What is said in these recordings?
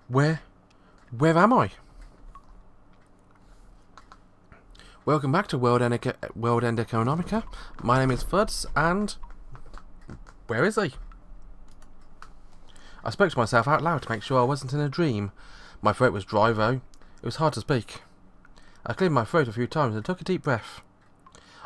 Where am I? Welcome back to World End Economica. My name is Fuds, and where is he? I spoke to myself out loud to make sure I wasn't in a dream. My throat was dry though. It was hard to speak. I cleared my throat a few times and took a deep breath.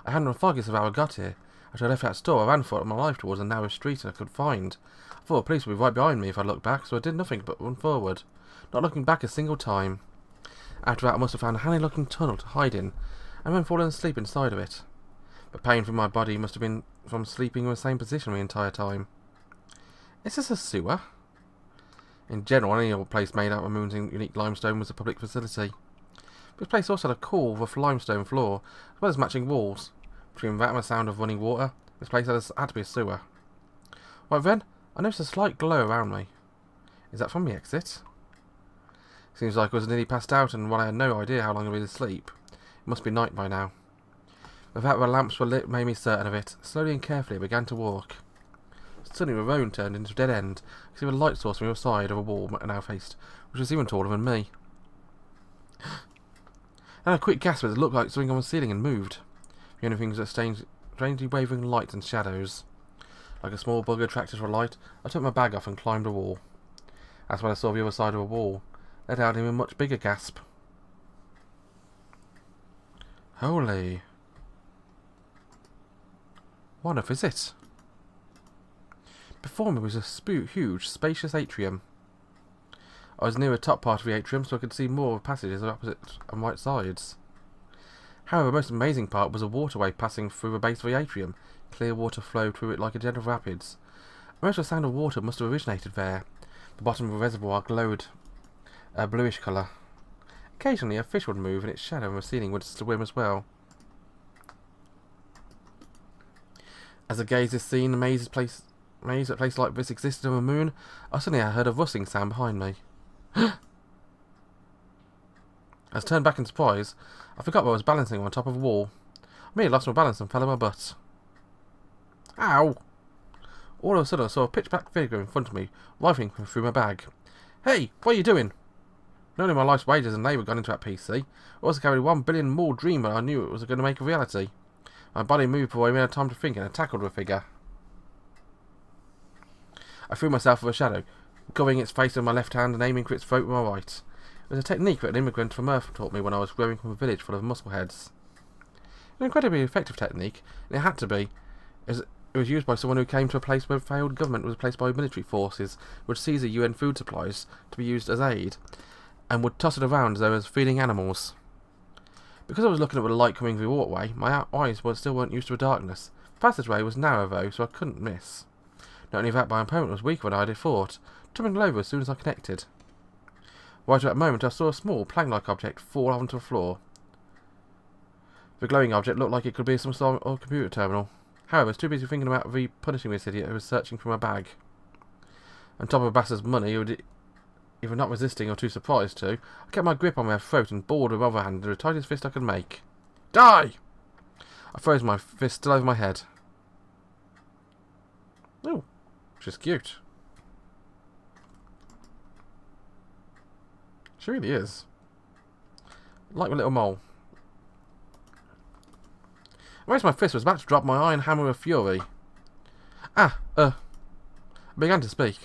I hadn't the foggiest of how I got here. After I left that store, I ran for my life towards a narrow street I could find. I thought the police would be right behind me if I looked back, so I did nothing but run forward, not looking back a single time. After that, I must have found a handy-looking tunnel to hide in, and then fallen asleep inside of it. The pain from my body must have been from sleeping in the same position the entire time. Is this a sewer? In general, any old place made out of moon's unique limestone was a public facility. This place also had a cool, rough limestone floor, as well as matching walls. Between that and the sound of running water, this place had to be a sewer. Right then, I noticed a slight glow around me. Is that from the exit? Seems like I was nearly passed out, and while I had no idea how long I'd been asleep, it must be night by now. The fact that the lamps were lit made me certain of it. Slowly and carefully I began to walk. Suddenly the road turned into a dead end. I could see a light source from the other side of a wall I now faced, which was even taller than me. And a quick gasp as it looked like something on the ceiling had moved. The only things were strangely wavering lights and shadows. Like a small bug attracted to a light, I took my bag off and climbed the wall. That's when I saw the other side of a wall, let out in a much bigger gasp. Holy. What on earth is it? Before me was a huge, spacious atrium. I was near the top part of the atrium, so I could see more of the passages on opposite and right sides. However, the most amazing part was a waterway passing through the base of the atrium. Clear water flowed through it like a gentle rapids. Most of the sound of water must have originated there. The bottom of the reservoir glowed a bluish colour. Occasionally a fish would move, and its shadow on the ceiling would swim as well. As I gazed at this scene, amazed that a place like this existed on the moon, suddenly I heard a rustling sound behind me. As I turned back in surprise, I forgot that I was balancing on top of a wall. I merely lost my balance and fell on my butt. Ow! All of a sudden I saw a pitch-black figure in front of me, rifling through my bag. Hey, what are you doing? Not only my life's wages and labour gone into that PC, I also carried 1 billion more dream than I knew it was going to make a reality. My body moved before I even had time to think, and I tackled the figure. I threw myself with a shadow, covering its face with my left hand and aiming for its throat with my right. It was a technique that an immigrant from Earth taught me when I was growing from a village full of muscleheads. An incredibly effective technique, and it had to be, as it was used by someone who came to a place where a failed government was replaced by military forces, would seize the UN food supplies to be used as aid, and would toss it around as though it was feeding animals. Because I was looking at the light coming through the walkway, my eyes still weren't used to the darkness. The passageway was narrow though, so I couldn't miss. Not only that, my opponent was weaker than I had thought, tumbling over as soon as I connected. Right at that moment, I saw a small, plank-like object fall onto the floor. The glowing object looked like it could be some sort of computer terminal. However, I was too busy thinking about punishing this idiot who was searching for my bag. On top of the bastard's money, who would either not resisting or too surprised to, I kept my grip on my throat and balled with the other hand into the tightest fist I could make. Die! I froze my fist still over my head. Oh, she's cute. She really is. Like my little mole. I raised my fist, was about to drop my iron hammer of fury. I began to speak.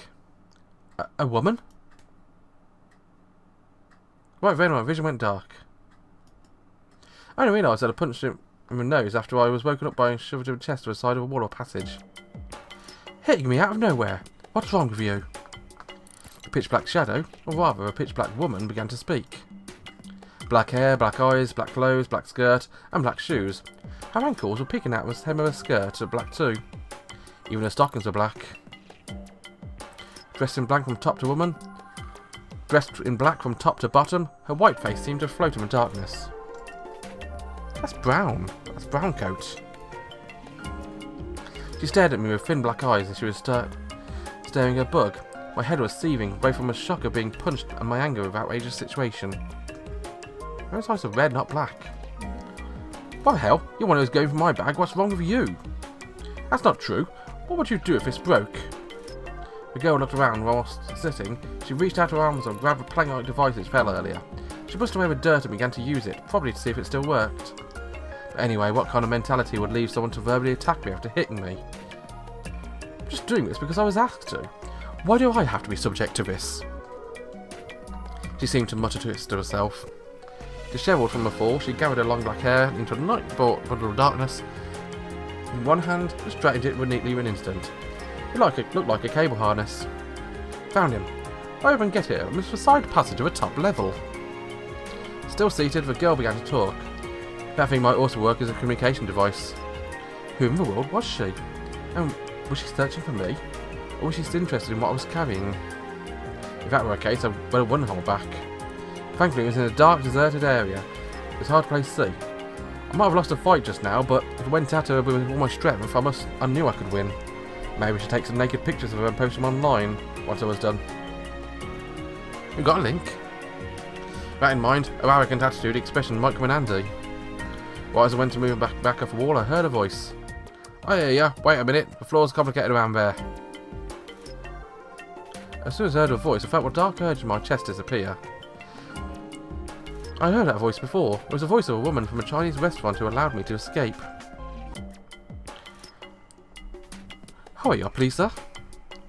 A woman? Right then, my vision went dark. I only realised that I punched him in the nose after I was woken up by being shoved in the chest to the side of a wall or passage. Hitting me out of nowhere. What's wrong with you? A pitch-black shadow, or rather a pitch-black woman, began to speak. Black hair, black eyes, black clothes, black skirt, and black shoes. Her ankles were peeking out of the hem of her skirt, black too. Even her stockings were black. Dressed in black from top to woman, dressed in black from top to bottom, her white face seemed to float in the darkness. That's brown. That's brown coat. She stared at me with thin black eyes as she was staring at a bug. My head was seething, both from the shock of being punched and my anger of the outrageous situation. Those eyes are red, not black. What the hell? You're one who's going for my bag. What's wrong with you? That's not true. What would you do if this broke? The girl looked around whilst sitting. She reached out her arms and grabbed a plank-like device which fell earlier. She pushed away with dirt and began to use it, probably to see if it still worked. But anyway, what kind of mentality would leave someone to verbally attack me after hitting me? I'm just doing this because I was asked to. Why do I have to be subject to this? She seemed to mutter to herself. Dishevelled from the fall, she gathered her long black hair into a night bundle of darkness. In one hand, straightened it neatly in an instant. It looked like a cable harness. Found him. I even get here, and it's the side passage of a top level. Still seated, the girl began to talk. That thing might also work as a communication device. Who in the world was she? And was she searching for me? Or was she still interested in what I was carrying? If that were the case, I wouldn't hold back. Thankfully, it was in a dark, deserted area. It was hard to place to see. I might have lost a fight just now, but if I went at her with all my strength, I knew I could win. Maybe we should take some naked pictures of her and post them online once I was done. You got a link? That in mind, her arrogant attitude expression might come in handy. Right as I went to move back off the wall, I heard a voice. I hear ya. Wait a minute. The floor's complicated around there. As soon as I heard her voice, I felt a dark urge in my chest disappear. I heard that voice before. It was the voice of a woman from a Chinese restaurant who allowed me to escape. Hurry up, please, sir.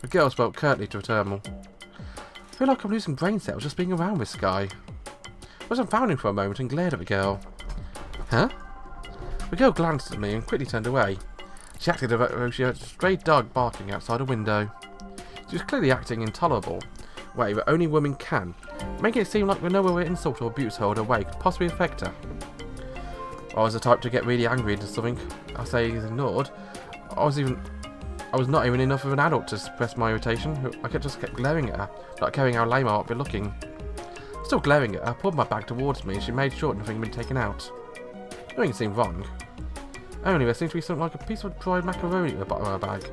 The girl spoke curtly to a terminal. I feel like I'm losing brain cells just being around this guy. I was unfounding for a moment and glared at the girl. Huh? The girl glanced at me and quickly turned away. She acted as though she had a stray dog barking outside a window. She was clearly acting intolerable, way that only women can, making it seem like no way insult or abuse her or way could possibly affect her. I was the type to get really angry into something I say is ignored. I was not even enough of an adult to suppress my irritation. I just kept glaring at her, not caring how lame I might be looking. Still glaring at her, I pulled my bag towards me and she made sure nothing had been taken out. Nothing seemed wrong. Only there seemed to be something like a piece of dried macaroni at the bottom of her bag.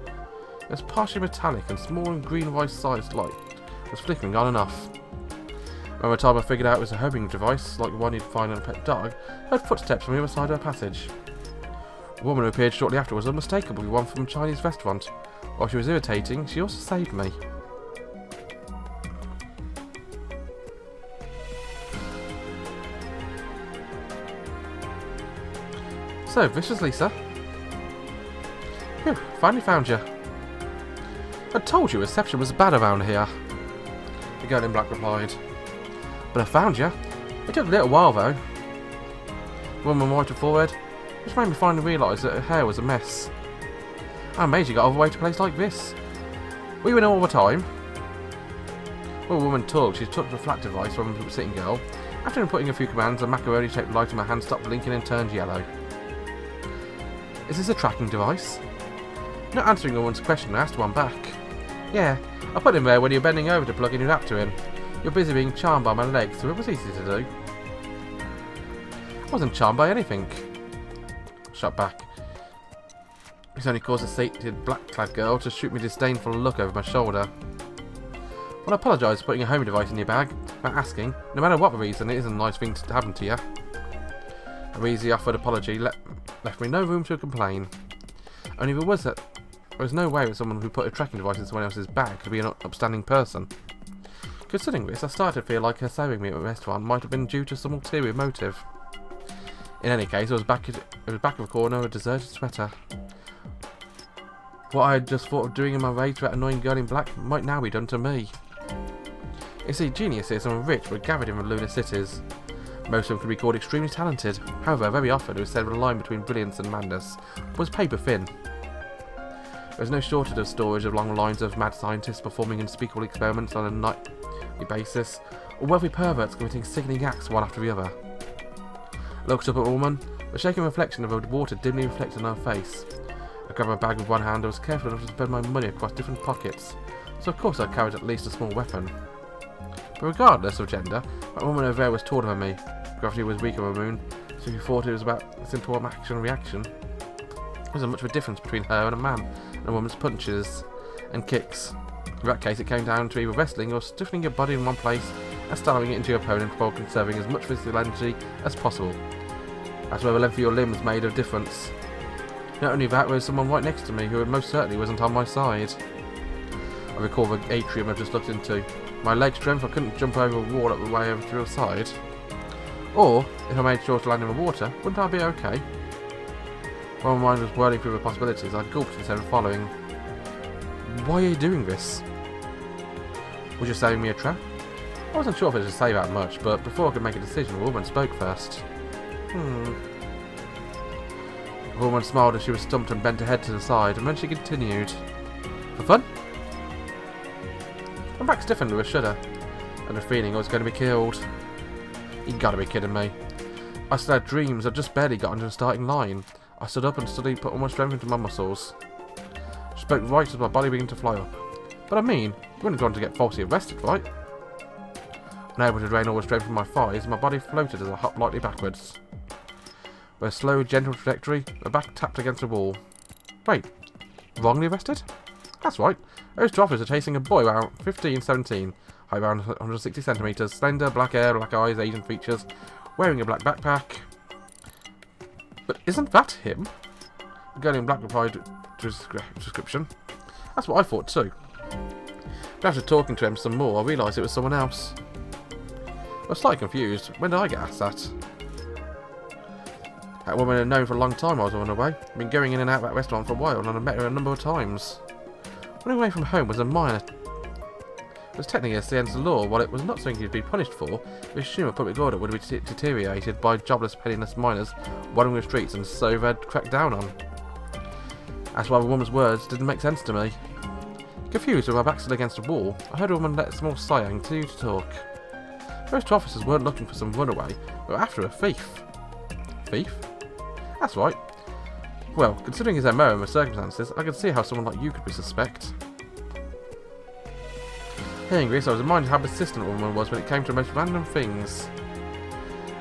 It was partially metallic and small and green rice-sized light was flickering on and off. By the time I figured out it was a homing device, like the one you'd find on a pet dog, I heard footsteps from the other side of the passage. A woman who appeared shortly after was unmistakably one from a Chinese restaurant. While she was irritating, she also saved me. So, this was Lisa. Phew, finally found you. I told you reception was bad around here. The girl in black replied. But I found you. It took a little while though. The woman wiped her forehead, which made me finally realise that her hair was a mess. I'm amazed you got all the way to a place like this. Were you in all the time? While the woman talked, she took the flat device from the sitting girl. After putting a few commands, a macaroni-shaped light in my hand stopped blinking and turned yellow. Is this a tracking device? Not answering the woman's question, I asked one back. Yeah, I put him there when you were bending over to plug in your adapter in. You're busy being charmed by my legs, so it was easy to do. I wasn't charmed by anything. Shot back. This only caused a seated black-clad girl to shoot me a disdainful look over my shoulder. Well, I apologise for putting a homing device in your bag, without asking. No matter what the reason, it isn't a nice thing to happen to you. A easy offered apology left me no room to complain. Only there was no way that someone who put a tracking device in someone else's bag could be an upstanding person. Considering this, I started to feel like her saving me at the restaurant might have been due to some ulterior motive. In any case, it was back of the corner of a deserted sweater. What I had just thought of doing in my rage to that annoying girl in black might now be done to me. You see, geniuses and rich were gathered in the lunar cities. Most of them could be called extremely talented. However, very often it was said the line between brilliance and madness was paper thin. There was no shortage of stories along the lines of mad scientists performing unspeakable experiments on a nightly basis, or wealthy perverts committing sickening acts one after the other. I looked up at the woman, the shaking reflection of the water dimly reflected on her face. I grabbed my bag with one hand and was careful enough to spread my money across different pockets, so of course I carried at least a small weapon. But regardless of gender, that woman over there was taller than me. Gravity was weaker on the moon, so if you thought it was about a simple action and reaction, there wasn't much of a difference between her and a man, and a woman's punches and kicks. In that case, it came down to either wrestling or stiffening your body in one place and styling it into your opponent while conserving as much physical energy as possible. That's where the length of your limbs made a difference. Not only that, there was someone right next to me who most certainly wasn't on my side. I recall the atrium I've just looked into. My leg strength, I couldn't jump over a wall up the way over to the other side. Or, if I made sure to land in the water, wouldn't I be okay? While my mind was whirling through the possibilities, I gulped instead of following. Why are you doing this? Was you setting me a trap? I wasn't sure if I should say that much, but before I could make a decision, the woman spoke first. The woman smiled as she was stumped and bent her head to the side, and then she continued. For fun? My back stiffened with a shudder, and a feeling I was going to be killed. You gotta be kidding me. I still had dreams. I'd just barely got into the starting line. I stood up and slowly put all my strength into my muscles. She spoke right as my body began to fly up. But I mean, you wouldn't go on to get falsely arrested, right? Unable to drain all the strength from my thighs, my body floated as I hopped lightly backwards. With a slow, gentle trajectory, my back tapped against the wall. Wait, wrongly arrested? That's right. Those droppers are chasing a boy around 15, 17, height around 160 centimetres, slender, black hair, black eyes, Asian features, wearing a black backpack. But isn't that him? The girl in black replied to his description. That's what I thought too. But after talking to him some more, I realised it was someone else. I was slightly confused. When did I get asked that? That woman had known for a long time I was on the way. I'd been going in and out of that restaurant for a while, and I met her a number of times. Running away from home was a minor. It was technically against the law. While it was not something you'd be punished for, we assume public order would be deteriorated by jobless, penniless miners wandering the streets, and so they'd cracked down on. That's why the woman's words didn't make sense to me. Confused with my back still against the wall, I heard a woman let a small sigh and continue to talk. Most officers weren't looking for some runaway, they were after a thief. Thief? That's right. Well, considering his MO and the circumstances, I could see how someone like you could be suspect. Hearing this, I was reminded how persistent a woman was when it came to the most random things.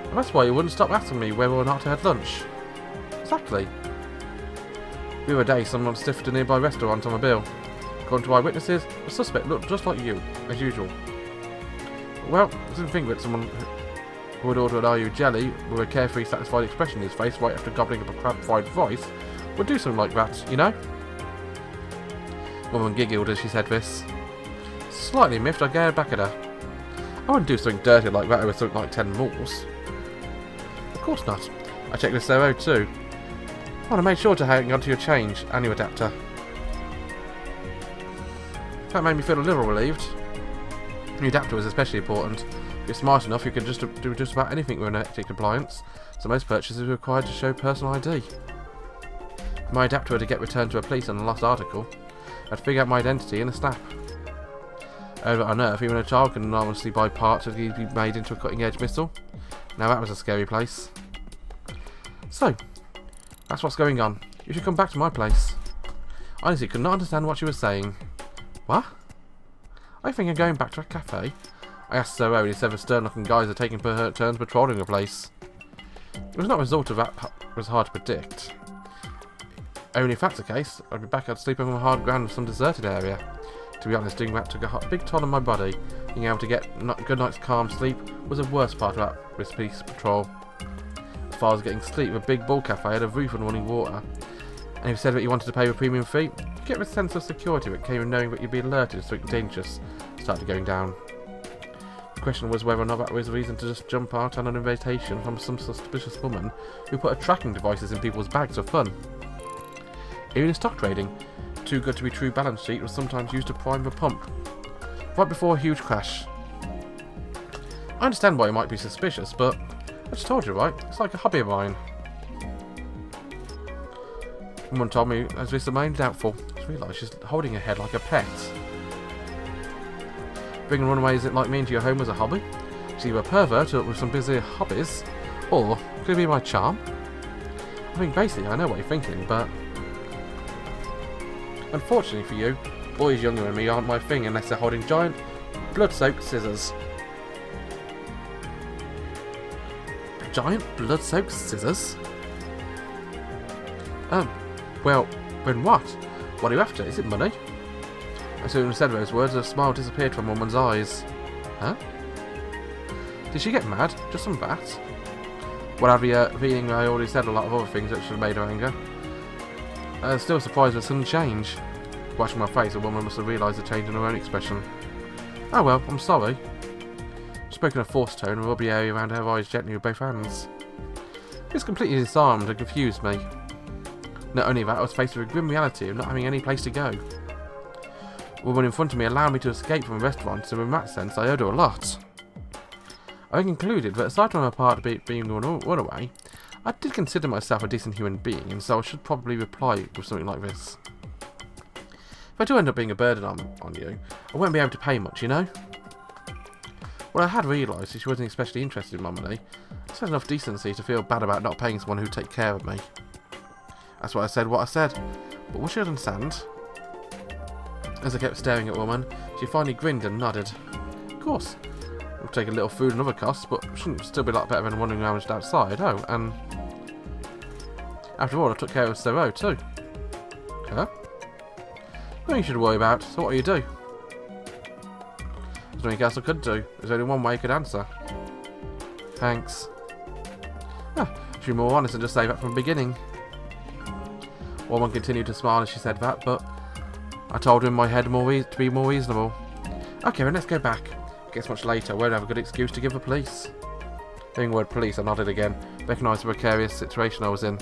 And that's why you wouldn't stop asking me whether or not I had lunch. Exactly. The other day, someone stiffed a nearby restaurant on a bill. According to eyewitnesses, the suspect looked just like you, as usual. Well, I didn't think that someone who would order an Are You jelly with a carefree, satisfied expression in his face right after gobbling up a crab-fried rice would do something like that, you know? The woman giggled as she said this. Slightly miffed, I glared back at her. I wouldn't do something dirty like that over something like 10 moors. Of course not. I checked the CRO too. Oh, and I made sure to hang on to your change and your adapter. That made me feel a little relieved. The adapter was especially important. If you're smart enough, you can just do just about anything with an hectic compliance, so most purchases are required to show personal ID. If my adapter were to get returned to a police on the lost article, I'd figure out my identity in a snap. Over on Earth, even a child can anonymously buy parts that could be made into a cutting-edge missile. Now that was a scary place. So, that's what's going on. You should come back to my place. Honestly, could not understand what she was saying. What? I think I'm going back to a cafe. I asked Sir Owen, instead of stern-looking guys are taking turns patrolling the place. It was not a result of that was hard to predict. Only if that's the case, I'd be back at sleeping on the hard ground of some deserted area. To be honest, doing that took a big toll on my body. Being able to get a good night's calm sleep was the worst part of this police patrol. As far as getting sleep, the big bull cafe had a roof and running water. And if you said that you wanted to pay a premium fee, you get a sense of security that came in knowing that you'd be alerted if something dangerous started going down. The question was whether or not that was a reason to just jump out on an invitation from some suspicious woman who put tracking devices in people's bags for fun. Even in stock trading, too good to be true balance sheet was sometimes used to prime the pump, right before a huge crash. I understand why you might be suspicious, but I just told you, right? It's like a hobby of mine. Someone told me as this remained doubtful. I just realised she's holding her head like a pet. Bringing runaways like me into your home was a hobby? She's either a pervert with some busy hobbies, or could it be my charm? I mean, basically, I know what you're thinking, but unfortunately for you, boys younger than me aren't my thing unless they're holding giant, blood-soaked scissors. Giant, blood-soaked scissors? Well, when what? What are you after? Is it money? As soon as I said those words, a smile disappeared from woman's eyes. Huh? Did she get mad? Just some bat? Well, I'd be feeling I already said a lot of other things that should have made her anger. Still surprised with sudden change. Watching my face, the woman must have realised the change in her own expression. Oh well, I'm sorry. Spoke in a forced tone and rubbed the area around her eyes gently with both hands. This completely disarmed and confused me. Not only that, I was faced with a grim reality of not having any place to go. The woman in front of me allowed me to escape from a restaurant, so in that sense I owed her a lot. I concluded that aside from her part being run away, I did consider myself a decent human being, and so I should probably reply with something like this. If I do end up being a burden on you, I won't be able to pay much, you know? Well, I had realised that she wasn't especially interested in my money. I just had enough decency to feel bad about not paying someone who'd take care of me. That's why I said what I said, but would she understand? As I kept staring at the woman, she finally grinned and nodded. Of course, it would take a little food and other costs, but it shouldn't still be a lot better than wandering around just outside. Oh, and after all, I took care of Sero too. Huh? Nothing you should worry about, so what do you do? There's nothing else I could do. There's only one way I could answer. Thanks. Ah, should be more honest and just say that from the beginning. Woman continued to smile as she said that, but I told her in my head to be more reasonable. Okay, then let's go back. It gets much later. I won't have a good excuse to give the police. Hearing the word police, I nodded again, recognised the precarious situation I was in.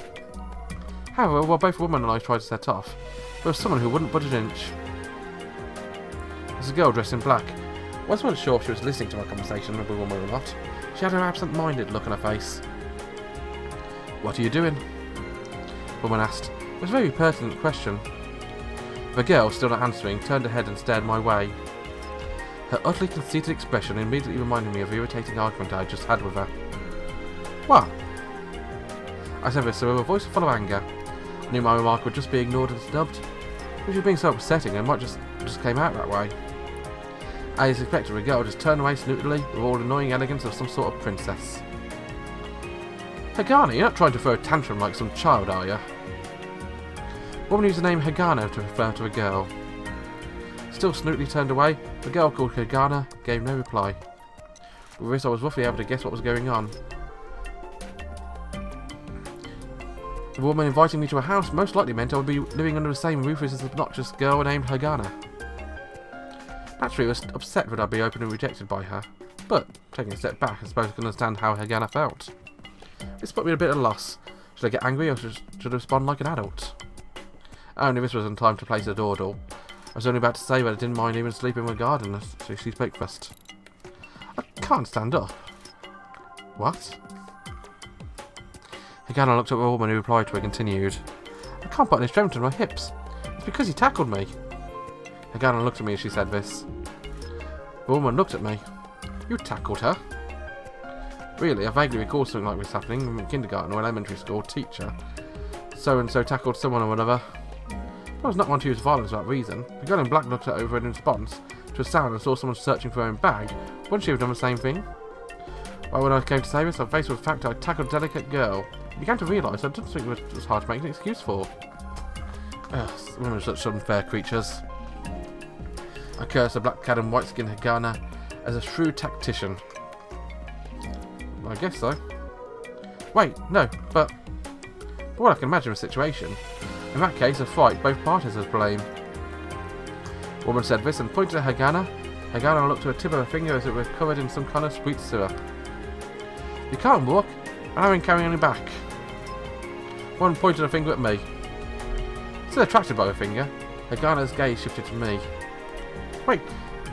However, while both the woman and I tried to set off, there was someone who wouldn't budge an inch. It was a girl dressed in black. I wasn't sure if she was listening to my conversation with the woman or not. She had an absent-minded look on her face. What are you doing? The woman asked. It was a very pertinent question. The girl, still not answering, turned her head and stared my way. Her utterly conceited expression immediately reminded me of the irritating argument I had just had with her. What? I said this with a voice full of anger. I knew my remark would just be ignored and snubbed. If she was being so upsetting, it might just came out that way. As expected, the girl just turned away snootedly with all the annoying elegance of some sort of princess. Hagana, you're not trying to throw a tantrum like some child, are you? The woman used the name Hagana to refer to the girl. Still snootedly turned away, the girl called Hagana gave no reply. With this, I was roughly able to guess what was going on. The woman inviting me to a house most likely meant I would be living under the same roof as this obnoxious girl named Hagana. Naturally, I was upset that I'd be openly rejected by her, but, taking a step back, I suppose I can understand how Hagana felt. This put me at a bit of a loss. Should I get angry or should I respond like an adult? Only this was in time to place a doorbell. I was only about to say that I didn't mind even sleeping in the garden, so she spoke first. I can't stand up. What? Hagana looked at the woman who replied to her and continued. I can't put any strength in my hips. It's because he tackled me. Hagana looked at me as she said this. The woman looked at me. You tackled her? Really, I vaguely recall something like this happening in kindergarten or elementary school. Teacher. So-and-so tackled someone or another. I was not one to use violence without reason. The girl in black looked at over in response to a sound and saw someone searching for her own bag. Wouldn't she have done the same thing? Well, when I came to say this, I was faced with the fact that I tackled a delicate girl. I began to realise I didn't think it was hard to make an excuse for. Ugh, women are such unfair creatures. I cursed the black-clad and white-skinned Hagana as a shrewd tactician. I guess so. Wait, no, but well, I can imagine the situation. In that case, a fight, both parties are to blame. The woman said this and pointed at Hagana. Hagana looked to the tip of her finger as it was covered in some kind of sweet syrup. You can't walk, and I've been carrying you back. One pointed a finger at me. Still attracted by the finger, Hagana's gaze shifted to me. Wait,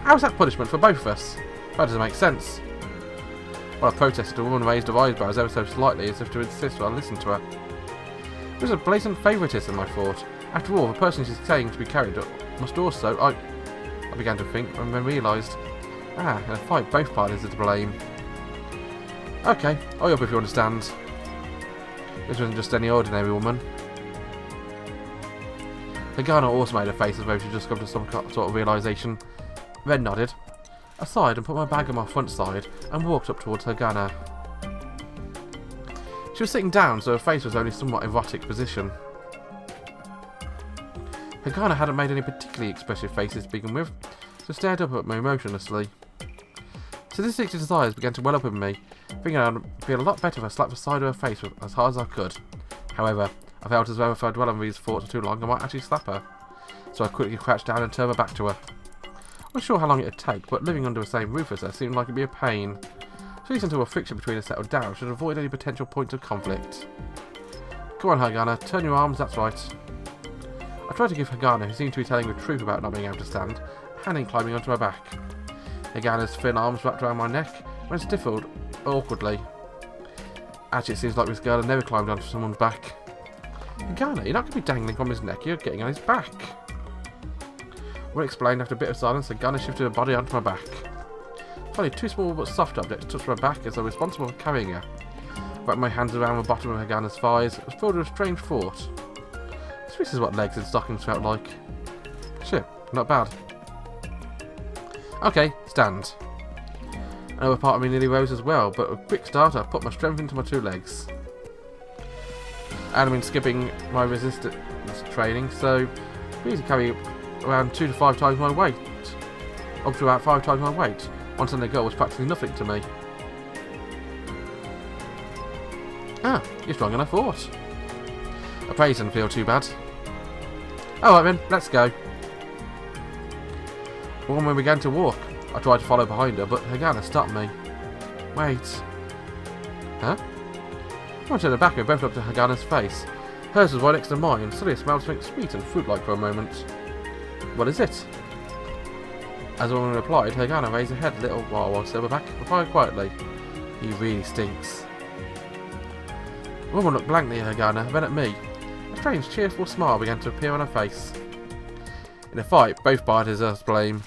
how's that punishment for both of us? That doesn't make sense. While I protested, the woman raised her eyebrows ever so slightly as if to insist that I listen to her. It was a blatant favouritism, I thought. After all, the person she's saying to be carried must also... I began to think, and then realised... in a fight, both parties are to blame. Okay, I'll help if you understand. This wasn't just any ordinary woman. Hagana also made a face as though she'd just come to some sort of realisation, then nodded, aside and put my bag on my front side and walked up towards Hagana. She was sitting down, so her face was only somewhat erotic position. Hagana hadn't made any particularly expressive faces to begin with, so stared up at me emotionlessly. Sadistic desires began to well up in me, thinking I'd feel a lot better if I slapped the side of her face as hard as I could. However, I felt as though if I dwell on these thoughts for too long, I might actually slap her. so I quickly crouched down and turned my back to her. I wasn't sure how long it would take, but living under the same roof as her seemed like it'd be a pain. So until a friction between us settled down, should avoid any potential points of conflict. Come on, Hagana, turn your arms, that's right. I tried to give Hagana, who seemed to be telling the truth about not being able to stand, a hand in climbing onto my back. Hagana's thin arms wrapped around my neck, when stiffled awkwardly. Actually, it seems like this girl had never climbed onto someone's back. Hagana, you're not going to be dangling from his neck, you're getting on his back. Well explained, after a bit of silence, Hagana shifted her body onto my back. Finally, two small but soft objects touched my back as I was responsible for carrying her. Wrapped my hands around the bottom of Hagana's thighs, it was filled with a strange thought. So this is what legs and stockings felt like. Shit, not bad. Okay, stand. Another part of me nearly rose as well, but with a quick start I put my strength into my two legs. I hadn't been skipping my resistance training, so I used to carry around 2 to 5 times my weight. Up to about 5 times my weight. Once on the go was practically nothing to me. Ah, you're stronger than I thought. A praise didn't feel too bad. Alright then, let's go. When we began to walk, I tried to follow behind her, but Hagana stopped me. Wait. Huh? I went to the back and both looked at Hagana's face. Hers was right next to mine, and suddenly I smelled something sweet and fruit-like for a moment. What is it? As the woman replied, Hagana raised her head a little while I stood back, replied quietly, "He really stinks." The woman looked blankly at Hagana, then at me. A strange, cheerful smile began to appear on her face. In a fight, both parties are to blame.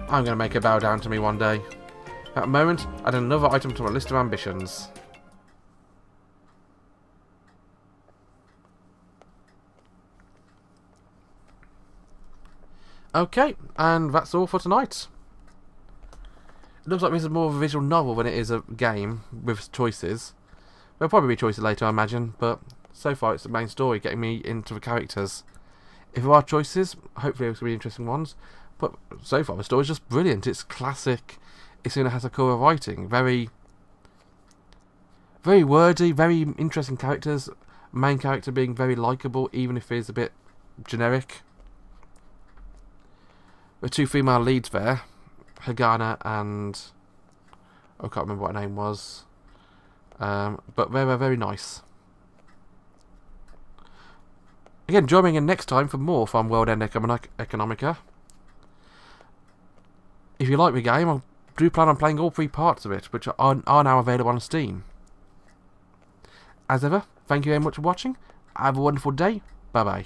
I'm going to make her bow down to me one day. At that moment, I added another item to my list of ambitions. Okay, and that's all for tonight. It looks like this is more of a visual novel than it is a game with choices. There'll probably be choices later, I imagine, but so far it's the main story, getting me into the characters. If there are choices, hopefully it's going to be interesting ones, but so far the story's just brilliant. It's classic Isuna Hasekura writing. Very wordy, very interesting characters. Main character being very likeable, even if he's a bit generic. The two female leads there, Hagana and I can't remember what her name was, but they were very nice. Again, join me in next time for more from World End Economica. If you like the game, I do plan on playing all 3 parts of it, which are now available on Steam. As ever, thank you very much for watching. Have a wonderful day. Bye bye.